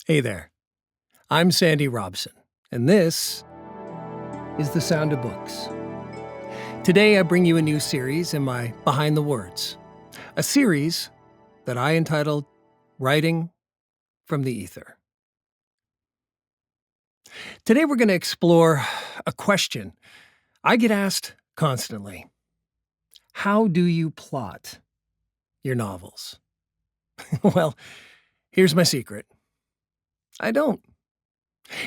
Hey there, I'm Sandy Robson, and this is The Sound of Books. Today I bring you a new series in my Behind the Words, a series that I entitled Writing from the Ether. Today we're going to explore a question I get asked constantly. How do you plot your novels? Well, here's my secret. I don't.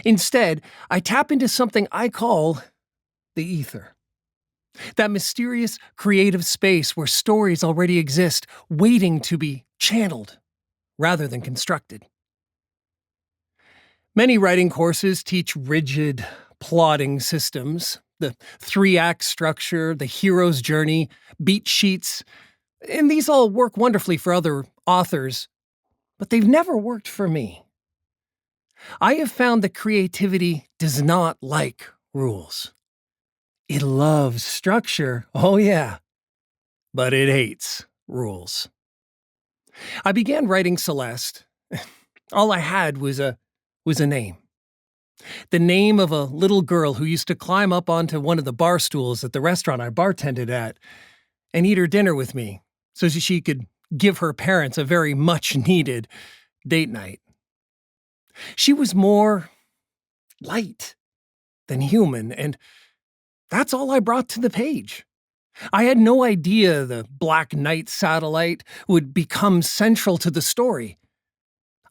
Instead, I tap into something I call the ether. That mysterious creative space where stories already exist, waiting to be channeled rather than constructed. Many writing courses teach rigid plotting systems, the 3-act structure, the hero's journey, beat sheets, and these all work wonderfully for other authors, but they've never worked for me. I have found that creativity does not like rules. It loves structure, oh yeah, but it hates rules. I began writing Celeste. All I had was a name. The name of a little girl who used to climb up onto one of the bar stools at the restaurant I bartended at and eat her dinner with me so she could give her parents a very much-needed date night. She was more light than human, and that's all I brought to the page. I had no idea the Black Knight satellite would become central to the story.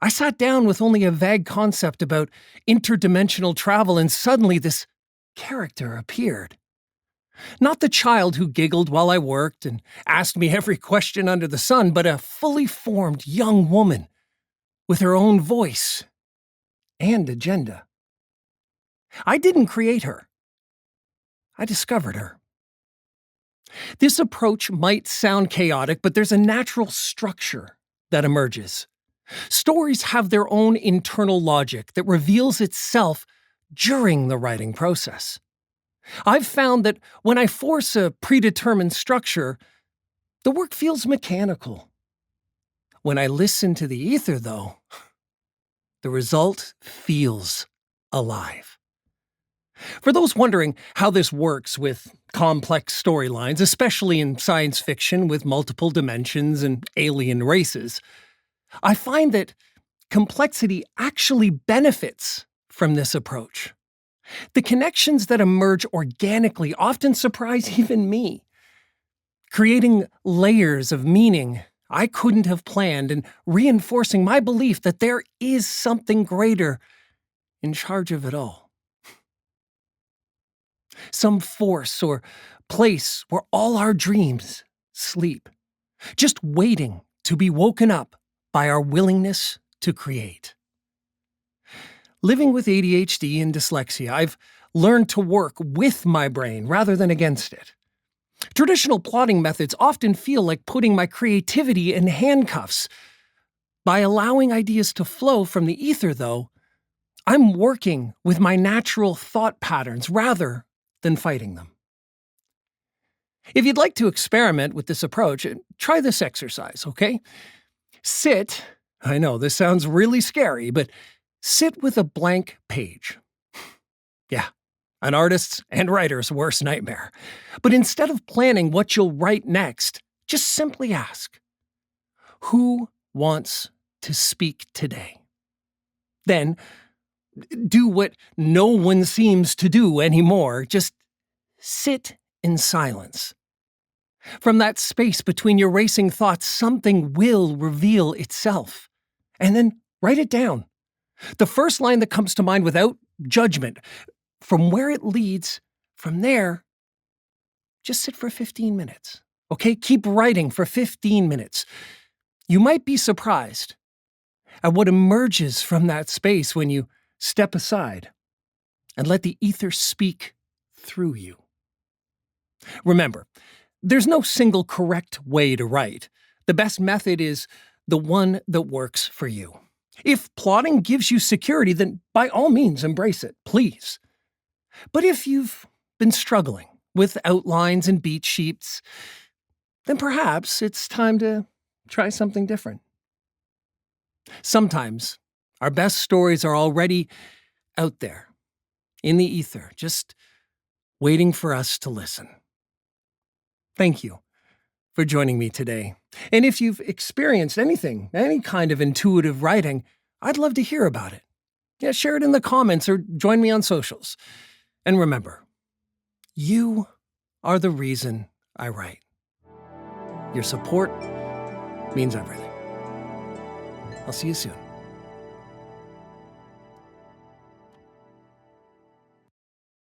I sat down with only a vague concept about interdimensional travel, and suddenly this character appeared. Not the child who giggled while I worked and asked me every question under the sun, but a fully formed young woman with her own voice and agenda. I didn't create her. I discovered her. This approach might sound chaotic, but there's a natural structure that emerges. Stories have their own internal logic that reveals itself during the writing process. I've found that when I force a predetermined structure, the work feels mechanical. When I listen to the ether, though, the result feels alive. For those wondering how this works with complex storylines, especially in science fiction with multiple dimensions and alien races, I find that complexity actually benefits from this approach. The connections that emerge organically often surprise even me, creating layers of meaning I couldn't have planned and reinforcing my belief that there is something greater in charge of it all. Some force or place where all our dreams sleep, just waiting to be woken up by our willingness to create. Living with ADHD and dyslexia, I've learned to work with my brain rather than against it. Traditional plotting methods often feel like putting my creativity in handcuffs. By allowing ideas to flow from the ether, though, I'm working with my natural thought patterns rather than fighting them. If you'd like to experiment with this approach, try this exercise, okay? Sit, I know this sounds really scary, but sit with a blank page. Yeah, an artist's and writer's worst nightmare. But instead of planning what you'll write next, just simply ask, who wants to speak today? Then, do what no one seems to do anymore. Just sit in silence. From that space between your racing thoughts, something will reveal itself. And then write it down. The first line that comes to mind without judgment. From where it leads, from there, just sit for 15 minutes. Okay? Keep writing for 15 minutes. You might be surprised at what emerges from that space when you step aside and let the ether speak through you. Remember, there's no single correct way to write. The best method is the one that works for you. If plotting gives you security, then by all means embrace it, please. But if you've been struggling with outlines and beat sheets, then perhaps it's time to try something different. Sometimes Our best stories are already out there, in the ether, just waiting for us to listen. Thank you for joining me today. And if you've experienced anything, any kind of intuitive writing, I'd love to hear about it. Yeah, share it in the comments or join me on socials. And remember, you are the reason I write. Your support means everything. I'll see you soon.